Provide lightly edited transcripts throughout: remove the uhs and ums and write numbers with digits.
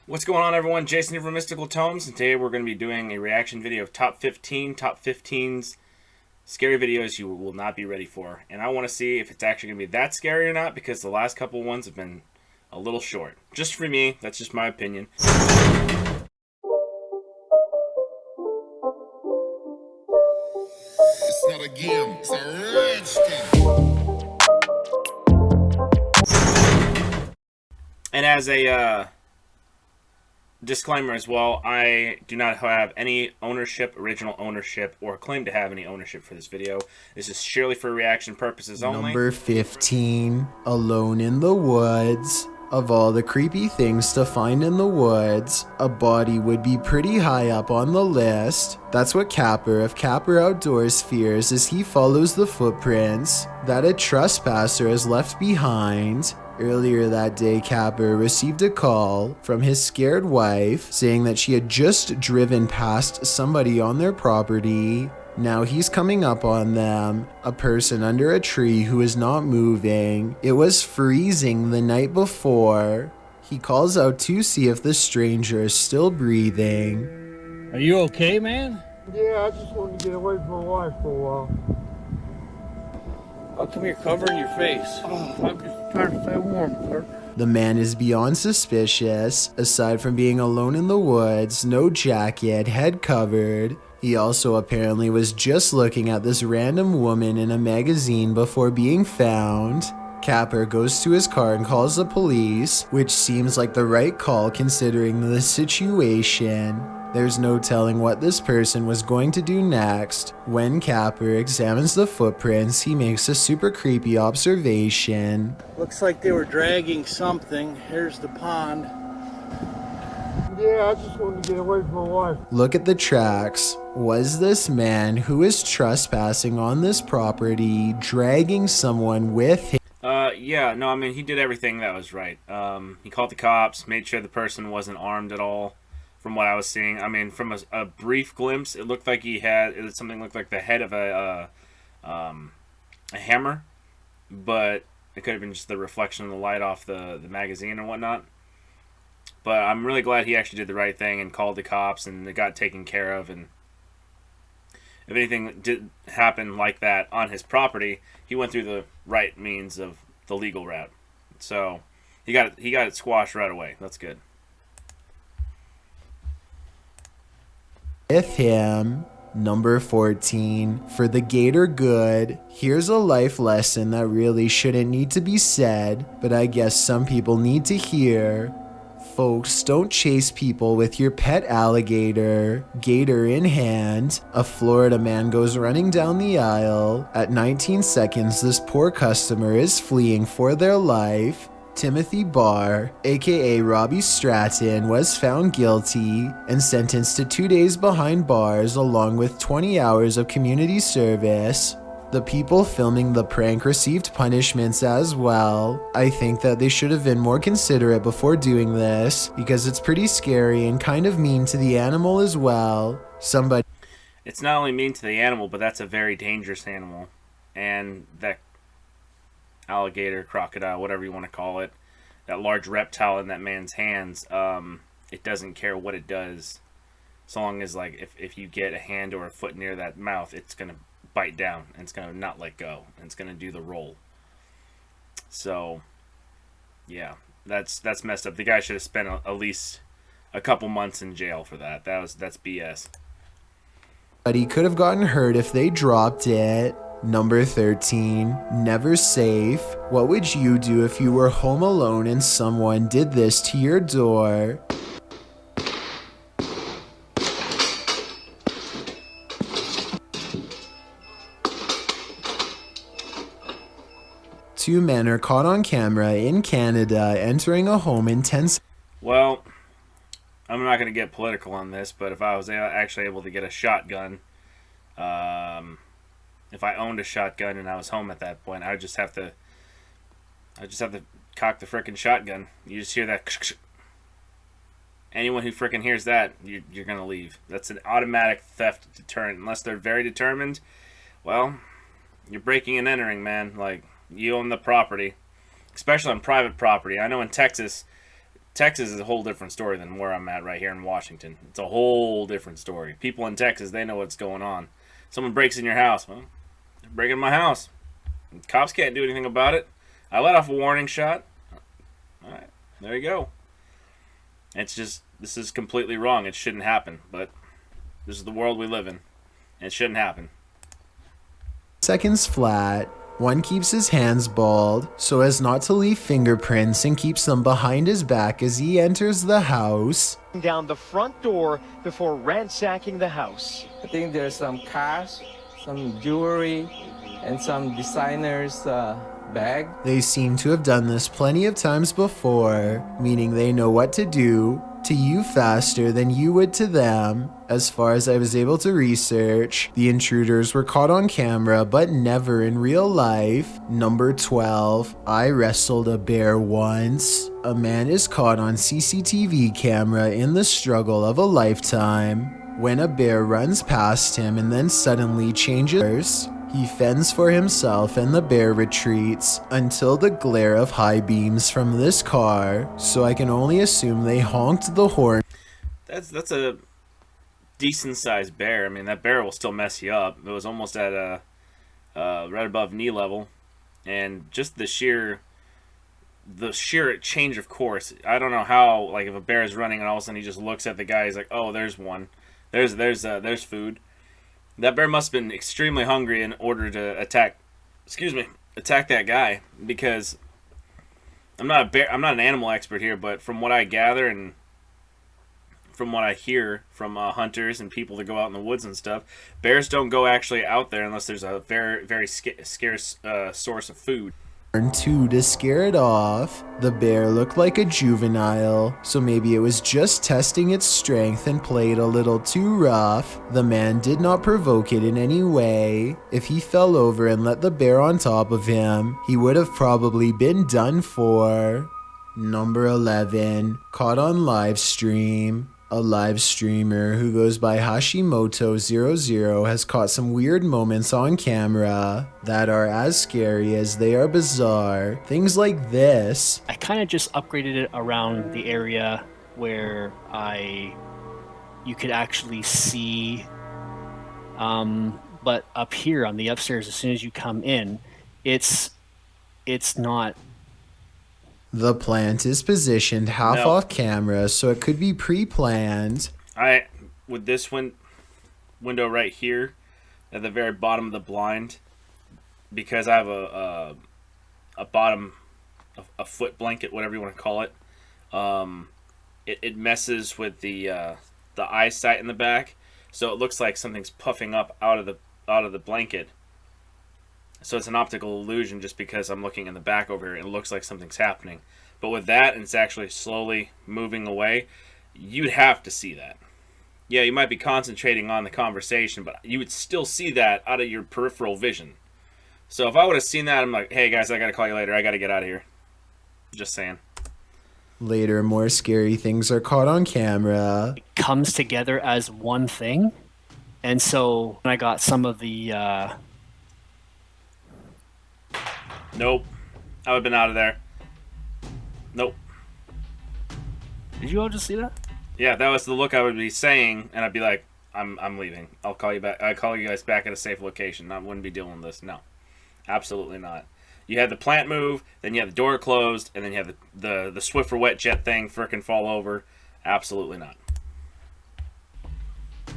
What's going on, everyone? Jason here from Mystical Tomes, and today we're going to be doing a reaction video of top 15's scary videos you will not be ready for. And I want to see if it's actually going to be that scary or not, because the last couple ones have been a little short. Just for me, that's just my opinion. It's not a game, it's a rich thing. And as a disclaimer as well, I do not have any original ownership, or claim to have any ownership for this video. This is surely for reaction purposes only. Number 15, Alone in the Woods. Of all the creepy things to find in the woods, a body would be pretty high up on the list. That's what Capper of Capper Outdoors fears as he follows the footprints that a trespasser has left behind. Earlier that day, Capper received a call from his scared wife saying that she had just driven past somebody on their property. Now he's coming up on them, a person under a tree who is not moving. It was freezing the night before. He calls out to see if the stranger is still breathing. Are you okay, man? Yeah, I just wanted to get away from my wife for a while. How come you're covering your face? Oh, I'm just trying to stay warm, sir. The man is beyond suspicious. Aside from being alone in the woods, no jacket, head covered. He also apparently was just looking at this random woman in a magazine before being found. Capper goes to his car and calls the police, which seems like the right call considering the situation. There's no telling what this person was going to do next. When Capper examines the footprints, he makes a super creepy observation. Looks like they were dragging something. Here's the pond. Yeah, I just wanted to get away from my wife. Look at the tracks. Was this man who is trespassing on this property dragging someone with him? Yeah, no, I mean, he did everything that was right. He called the cops, made sure the person wasn't armed at all, from what I was seeing. I mean, from a brief glimpse, it looked like something looked like the head of a hammer, but it could have been just the reflection of the light off the magazine and whatnot. But I'm really glad he actually did the right thing and called the cops, and it got taken care of. And if anything did happen like that on his property, he went through the right means of the legal route. So he got it squashed right away. That's good. With him. Number 14, for the Gator good. Here's a life lesson that really shouldn't need to be said, but I guess some people need to hear. Folks, don't chase people with your pet alligator. Gator in hand, a Florida man goes running down the aisle. At 19 seconds, this poor customer is fleeing for their life. Timothy Barr, aka Robbie Stratton, was found guilty and sentenced to 2 days behind bars along with 20 hours of community service. The people filming the prank received punishments as well. I think that they should have been more considerate before doing this, because it's pretty scary and kind of mean to the animal as well. It's not only mean to the animal, but that's a very dangerous animal. And that alligator, crocodile, whatever you want to call it, that large reptile in that man's hands, it doesn't care what it does. So long as, like, if you get a hand or a foot near that mouth, it's going to bite down, and it's going to not let go, and it's going to do the roll. So, yeah, that's messed up. The guy should have spent at least a couple months in jail for that. That's BS. But he could have gotten hurt if they dropped it. Number 13, never safe. What would you do if you were home alone and someone did this to your door? Two men are caught on camera in Canada entering a home in 10 seconds. Well, I'm not going to get political on this, but if I was actually able to get a shotgun, if I owned a shotgun and I was home at that point, I just have to cock the frickin' shotgun. You just hear that. Anyone who frickin' hears that, you're going to leave. That's an automatic theft deterrent. Unless they're very determined, well, you're breaking and entering, man. Like, you own the property, especially on private property. I know in Texas, Texas is a whole different story than where I'm at right here in Washington. It's a whole different story. People in Texas, they know what's going on. Someone breaks in your house. Well, they're breaking my house. Cops can't do anything about it. I let off a warning shot. All right, there you go. It's just, this is completely wrong. It shouldn't happen, but this is the world we live in. It shouldn't happen. Seconds flat. One keeps his hands bald so as not to leave fingerprints and keeps them behind his back as he enters the house. Down the front door before ransacking the house. I think there's some cars, some jewelry, and some designer's bag. They seem to have done this plenty of times before, meaning they know what to do to you faster than you would to them. As far as I was able to research, the intruders were caught on camera but never in real life. Number 12, I wrestled a bear once. A man is caught on CCTV camera in the struggle of a lifetime. When a bear runs past him and then suddenly changes, he fends for himself and the bear retreats until the glare of high beams from this car, so I can only assume they honked the horn. That's a decent sized bear. I mean, that bear will still mess you up. It was almost at right above knee level, and just the sheer change of course. I don't know how, like, if a bear is running and all of a sudden he just looks at the guy, he's like, oh, there's one. There's food. That bear must have been extremely hungry in order to attack that guy, because I'm not an animal expert here, but from what I gather and from what I hear from hunters and people that go out in the woods and stuff, bears don't go actually out there unless there's a very, very scarce source of food. Two to scare it off. The bear looked like a juvenile, so maybe it was just testing its strength and played a little too rough. The man did not provoke it in any way. If he fell over and let the bear on top of him, he would have probably been done for. Number 11, caught on live stream. A live streamer who goes by Hashimoto00 has caught some weird moments on camera that are as scary as they are bizarre. Things like this. I kind of just upgraded it around the area where you could actually see, but up here on the upstairs, as soon as you come in, it's not. The plant is positioned half off camera, so it could be pre-planned. With this window right here at the very bottom of the blind, because I have a bottom, a foot blanket, whatever you want to call it, it messes with the eyesight in the back, so it looks like something's puffing up out of the blanket. So it's an optical illusion just because I'm looking in the back over here. It looks like something's happening. But with that, and it's actually slowly moving away, you'd have to see that. Yeah, you might be concentrating on the conversation, but you would still see that out of your peripheral vision. So if I would have seen that, I'm like, hey guys, I got to call you later. I got to get out of here. Just saying. Later, more scary things are caught on camera. It comes together as one thing. And so I got some of the... Nope. I would have been out of there. Nope. Did you all just see that? Yeah, that was the look I would be saying, and I'd be like, I'm leaving. I'll call you back. I'll call you guys back at a safe location. I wouldn't be dealing with this. No. Absolutely not. You had the plant move, then you had the door closed, and then you have the Swiffer wet jet thing frickin' fall over. Absolutely not.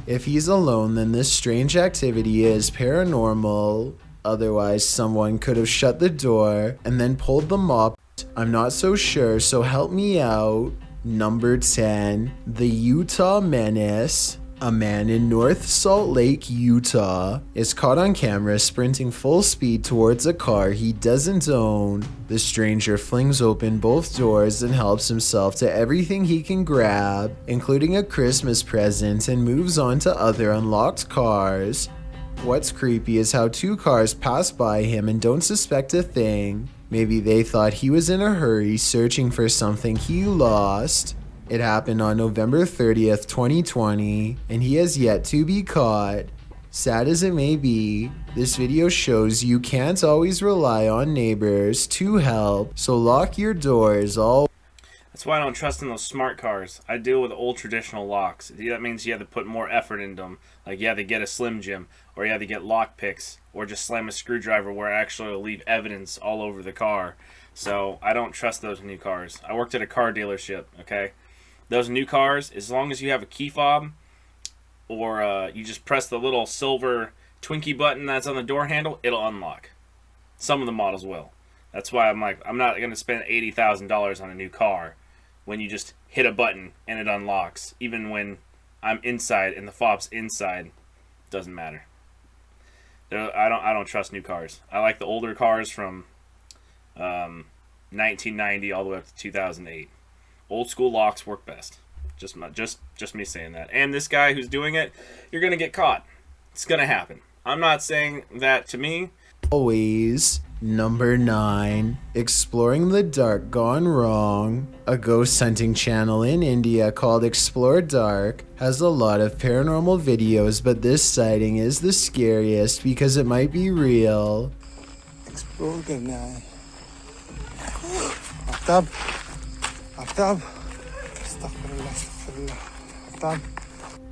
If he's alone, then this strange activity is paranormal. Otherwise, someone could have shut the door and then pulled the mop. I'm not so sure, so help me out. Number 10, the Utah Menace. A man in North Salt Lake, Utah, is caught on camera sprinting full speed towards a car he doesn't own. The stranger flings open both doors and helps himself to everything he can grab, including a Christmas present, and moves on to other unlocked cars. What's creepy is how two cars pass by him and don't suspect a thing. Maybe they thought he was in a hurry searching for something he lost. It happened on November 30th, 2020, and he has yet to be caught. Sad as it may be, this video shows you can't always rely on neighbors to help, so lock your doors all. That's why I don't trust in those smart cars. I deal with old traditional locks. That means you have to put more effort into them. Like you have to get a Slim Jim, or you have to get lock picks, or just slam a screwdriver where it actually will leave evidence all over the car. So I don't trust those new cars. I worked at a car dealership, okay? Those new cars, as long as you have a key fob, or you just press the little silver Twinkie button that's on the door handle, it'll unlock. Some of the models will. That's why I'm like, I'm not going to spend $80,000 on a new car when you just hit a button and it unlocks. Even when I'm inside and the fob's inside, doesn't matter. I don't trust new cars. I like the older cars from 1990 all the way up to 2008. Old school locks work best. Just me saying that. And this guy who's doing it, you're going to get caught. It's going to happen. I'm not saying that to me. Always. Number 9. Exploring the Dark Gone Wrong. A ghost hunting channel in India called Explore Dark has a lot of paranormal videos, but this sighting is the scariest because it might be real. Explore करना है Aftab Aftab अस्तगफिरुल्लाह अस्तगफिरुल्लाह Aftab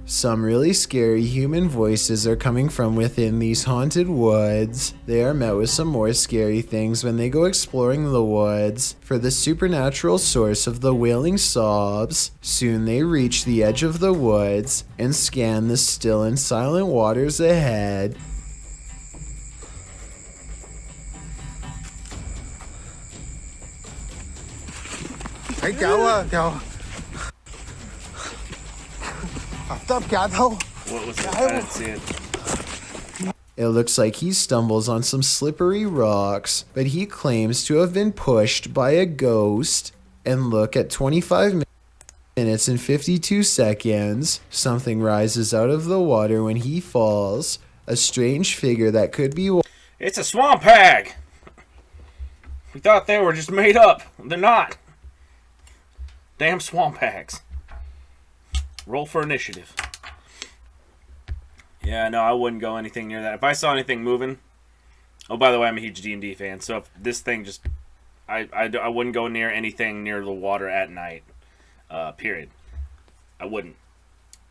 Some really scary human voices are coming from within these haunted woods. They are met with some more scary things when they go exploring the woods for the supernatural source of the wailing sobs. Soon they reach the edge of the woods and scan the still and silent waters ahead. भाई क्या हुआ आफ्ताब क्या था वो What was it? I didn't see it. It looks like he stumbles on some slippery rocks, but he claims to have been pushed by a ghost. And look, at 25 minutes and 52 seconds, something rises out of the water when he falls. A strange figure that could be... It's a swamp hag. We thought they were just made up. They're not. Damn swamp hags. Roll for initiative. Yeah, no, I wouldn't go anything near that. If I saw anything moving... Oh, by the way, I'm a huge D&D fan, so if this thing just... I wouldn't go near anything near the water at night. Period. I wouldn't.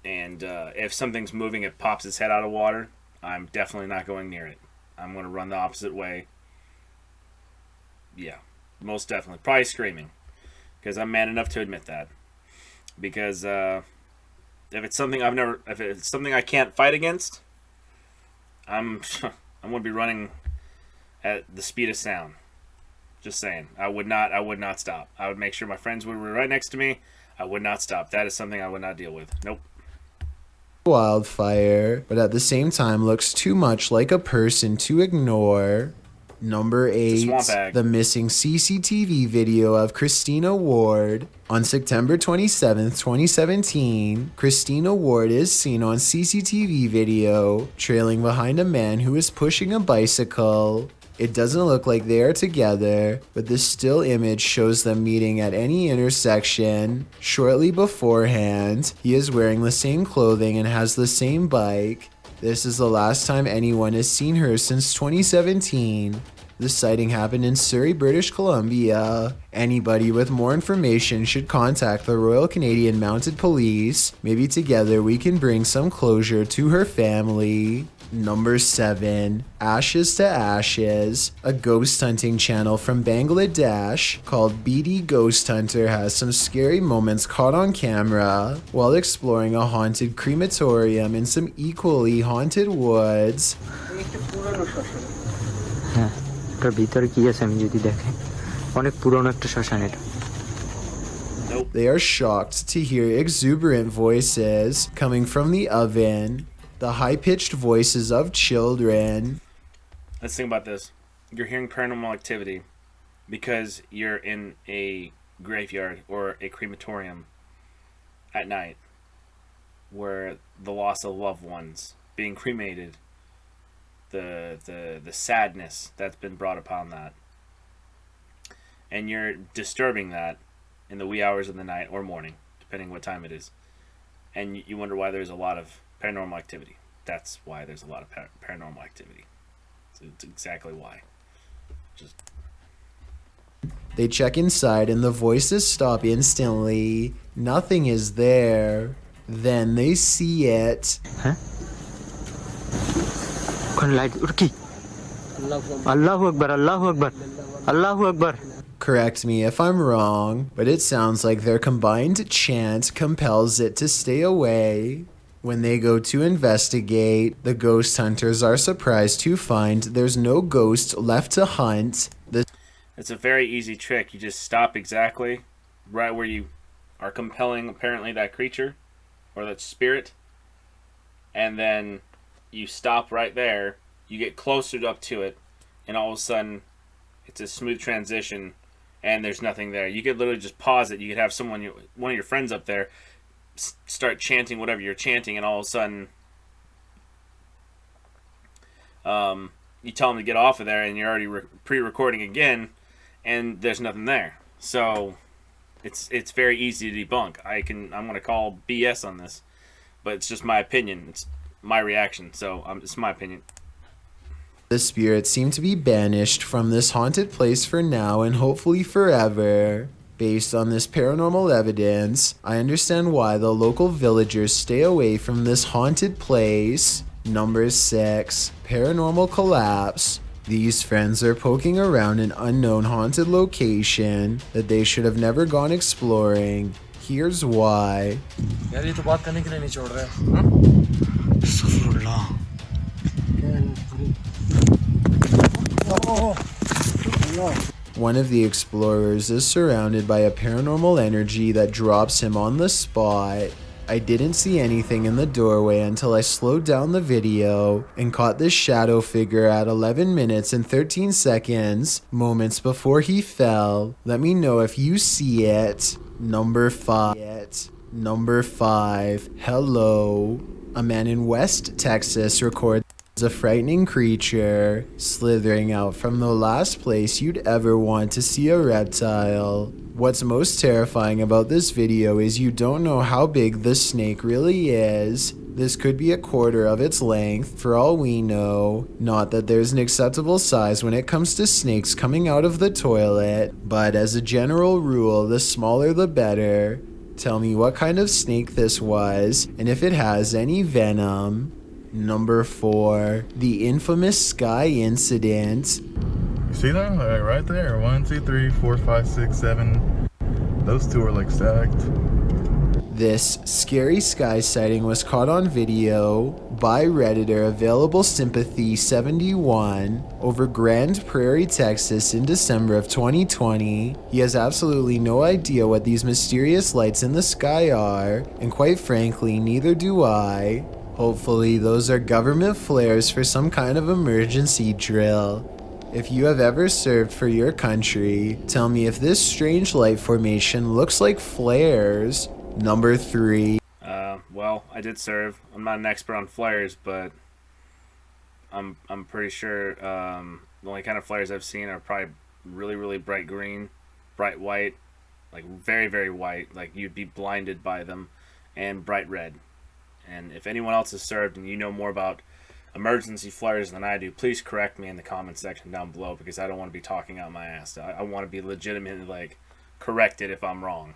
And if something's moving, it pops its head out of water, I'm definitely not going near it. I'm going to run the opposite way. Yeah, most definitely. Probably screaming. Because I'm man enough to admit that. Because if it's something if it's something I can't fight against, I'm going to be running at the speed of sound. Just saying. I would not stop. I would make sure my friends would be right next to me. I would not stop. That is something I would not deal with. Nope. Wildfire, but at the same time looks too much like a person to ignore. Number 8, the missing CCTV video of Christina Ward. On September 27th, 2017, Christina Ward is seen on CCTV video trailing behind a man who is pushing a bicycle. It doesn't look like they are together, but the still image shows them meeting at any intersection. Shortly beforehand, he is wearing the same clothing and has the same bike. This is the last time anyone has seen her since 2017. The sighting happened in Surrey, British Columbia. Anybody with more information should contact the Royal Canadian Mounted Police. Maybe together we can bring some closure to her family. Number 7, Ashes to Ashes. A ghost hunting channel from Bangladesh called BD Ghost Hunter has some scary moments caught on camera while exploring a haunted crematorium in some equally haunted woods. They are shocked to hear exuberant voices coming from the oven. The high-pitched voices of children. Let's think about this. You're hearing paranormal activity because you're in a graveyard or a crematorium at night where the loss of loved ones being cremated, the sadness that's been brought upon that, and you're disturbing that in the wee hours of the night or morning, depending what time it is, and you wonder why there's a lot of paranormal activity. That's why there's a lot of paranormal activity. So it's exactly why. Just They check inside and the voices stop instantly. Nothing is there. Then they see it. Allahu Akbar, Allahu Akbar, Allahu Akbar. Correct me if I'm wrong, but it sounds like their combined chant compels it to stay away. When they go to investigate, the ghost hunters are surprised to find there's no ghost left to hunt. It's a very easy trick. You just stop exactly right where you are compelling apparently that creature or that spirit, and then you stop right there. You get closer up to it, and all of a sudden it's a smooth transition and there's nothing there. You could literally just pause it. You could have one of your friends up there start chanting whatever you're chanting, and all of a sudden you tell them to get off of there, and you're already pre-recording again, and there's nothing there. So it's very easy to debunk. I'm going to call BS on this, but it's just my opinion. It's my reaction, so it's my opinion. The spirits seem to be banished from this haunted place for now and hopefully forever. Based on this paranormal evidence, I understand why the local villagers stay away from this haunted place. Number 6, Paranormal Collapse. These friends are poking around an unknown haunted location that they should have never gone exploring. Here's why. One of the explorers is surrounded by a paranormal energy that drops him on the spot. I didn't see anything in the doorway until I slowed down the video and caught this shadow figure at 11 minutes and 13 seconds, moments before he fell. Let me know if you see it. Number 5. Hello. A man in West Texas records a frightening creature slithering out from the last place you'd ever want to see a reptile. What's most terrifying about this video is you don't know how big the snake really is. This could be a quarter of its length for all we know. Not that there's an acceptable size when it comes to snakes coming out of the toilet, but as a general rule, the smaller the better. Tell me what kind of snake this was and if it has any venom. Number 4, the infamous sky incident. You see them? Right there. 1, 2, 3, 4, 5, 6, 7. Those two are like stacked. This scary sky sighting was caught on video by Redditor Available Sympathy 71 over Grand Prairie, Texas in December of 2020. He has absolutely no idea what these mysterious lights in the sky are, and quite frankly, neither do I. Hopefully those are government flares for some kind of emergency drill. If you have ever served for your country, tell me if this strange light formation looks like flares. Number 3. Well, I did serve. I'm not an expert on flares, but I'm pretty sure the only kind of flares I've seen are probably really bright green, bright white, like very, very white, like you'd be blinded by them, and bright red. And if anyone else has served and you know more about emergency flares than I do, please correct me in the comment section down below, because I don't want to be talking out my ass. I want to be legitimately corrected if I'm wrong.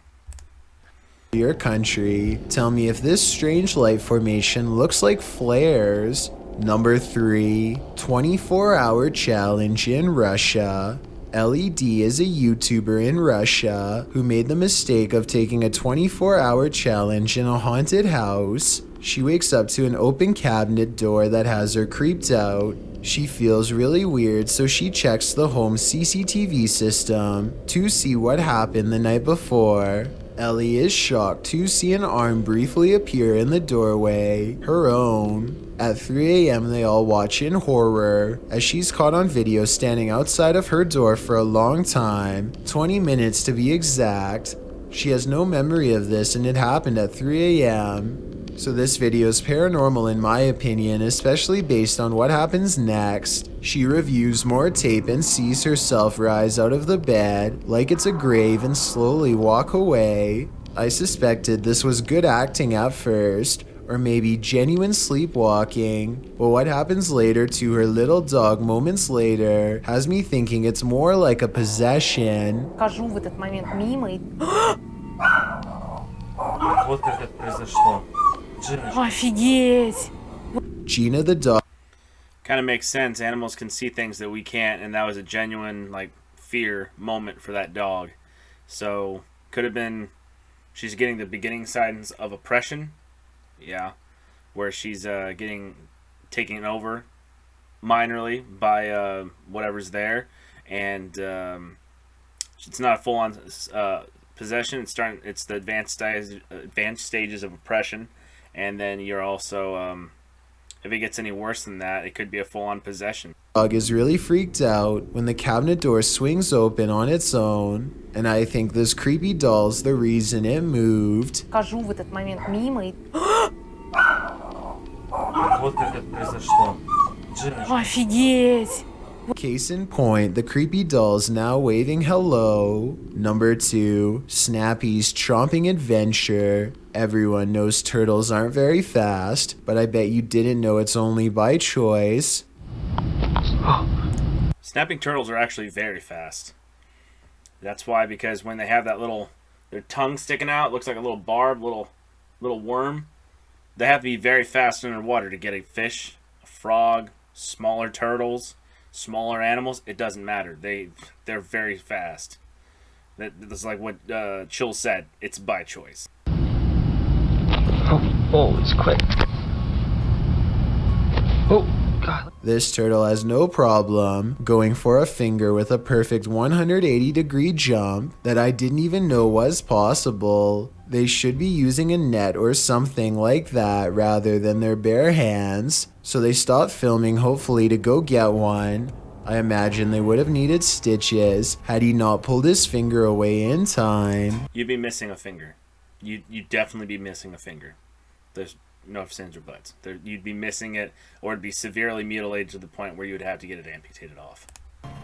Your country, tell me if this strange light formation looks like flares. Number 3, 24-hour challenge in Russia. LED is a YouTuber in Russia who made the mistake of taking a 24-hour challenge in a haunted house. She wakes up to an open cabinet door that has her creeped out. She feels really weird, so she checks the home CCTV system to see what happened the night before. Ellie is shocked to see an arm briefly appear in the doorway, her own. At 3 a.m. they all watch in horror as she's caught on video standing outside of her door for a long time, 20 minutes to be exact. She has no memory of this and it happened at 3 a.m. So this video is paranormal in my opinion, especially based on what happens next. She reviews more tape and sees herself rise out of the bed like it's a grave and slowly walk away. I suspected this was good acting at first, or maybe genuine sleepwalking. But what happens later to her little dog moments later has me thinking it's more like a possession. Хожу в этот момент мимо и... Вот как это произошло. Офигеть! Gina the dog Kind of makes sense. Animals can see things that we can't, and that was a genuine like fear moment for that dog. So could have been she's getting the beginning signs of oppression, yeah, where she's taken over minorly by whatever's there, and it's not a full-on possession. It's the advanced stages of oppression, and then you're also if it gets any worse than that, it could be a full-on possession. Dog is really freaked out when the cabinet door swings open on its own, and I think this creepy doll's the reason it moved. Хожу в этот момент мимо и... Вот как это произошло. Офигеть! Case in point, the creepy doll's now waving hello. Number 2, Snappy's chomping adventure. Everyone knows turtles aren't very fast, but I bet you didn't know it's only by choice. Snapping turtles are actually very fast. That's why, because when they have that their tongue sticking out, looks like a little barb, little worm. They have to be very fast underwater to get a fish, a frog, smaller turtles, smaller animals. It doesn't matter. They're very fast. That's like what Chill said. It's by choice. Oh, it's quick. Oh, God. This turtle has no problem going for a finger with a perfect 180-degree jump that I didn't even know was possible. They should be using a net or something like that rather than their bare hands. So they stopped filming, hopefully to go get one. I imagine they would have needed stitches had he not pulled his finger away in time. You'd be missing a finger. You'd definitely be missing a finger. There's no ifs, ands, or buts. You'd be missing it, or it'd be severely mutilated to the point where you would have to get it amputated off.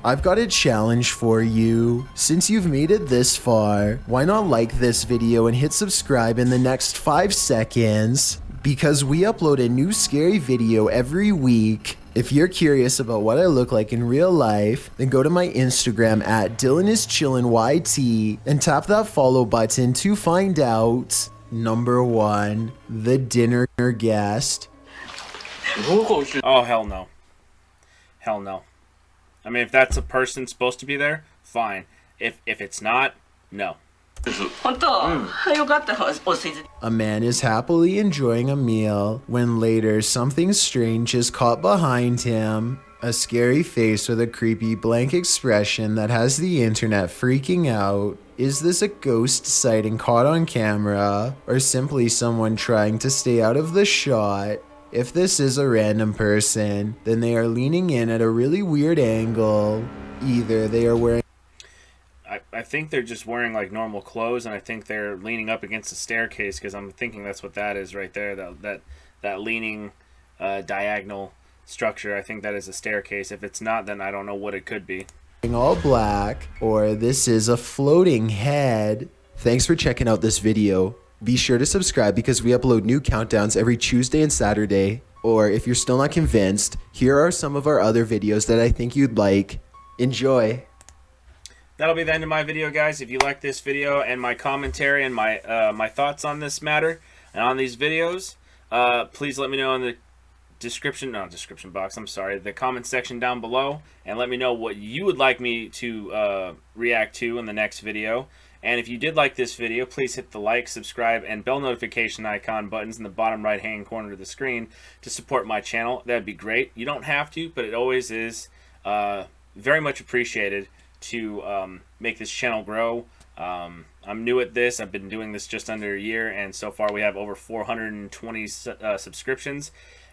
I've got a challenge for you. Since you've made it this far, why not like this video and hit subscribe in the next 5 seconds? Because we upload a new scary video every week. If you're curious about what I look like in real life, then go to my Instagram at DylanIsChillinYT and tap that follow button to find out. Number 1, the dinner guest. Oh, hell no. Hell no. I mean, if that's a person supposed to be there, fine. If it's not, no. A man is happily enjoying a meal when later something strange is caught behind him. A scary face with a creepy blank expression that has the internet freaking out. Is this a ghost sighting caught on camera, or simply someone trying to stay out of the shot? If this is a random person, then they are leaning in at a really weird angle. Either they are wearing I think they're just wearing like normal clothes, and I think they're leaning up against the staircase, because I'm thinking that's what that is right there. That leaning diagonal structure. I think that is a staircase. If it's not, then I don't know what it could be. all black, or this is a floating head. Thanks for checking out this video. Be sure to subscribe because we upload new countdowns every Tuesday and Saturday. Or if you're still not convinced, here are some of our other videos that I think you'd like. Enjoy. That'll be the end of my video, guys. If you like this video and my commentary and my thoughts on this matter and on these videos, please let me know in the description box, the comment section down below, and let me know what you would like me to react to in the next video. And if you did like this video, please hit the like, subscribe, and bell notification icon buttons in the bottom right hand corner of the screen to support my channel. That'd be great. You don't have to, but it always is very much appreciated to make this channel grow. I'm new at this. I've been doing this just under a year, and so far we have over 420 subscriptions.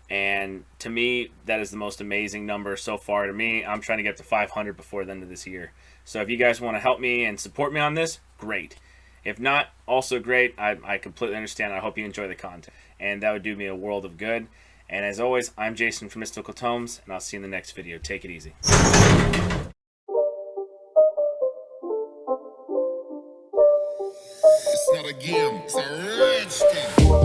And to me, that is the most amazing number so far. To me, I'm trying to get to 500 before the end of this year. So if you guys want to help me and support me on this, great. If not, also great. I completely understand. I hope you enjoy the content, and that would do me a world of good. And as always, I'm Jason from Mystical Tomes, and I'll see you in the next video. Take it easy. It's not a game, it's a wrench thing.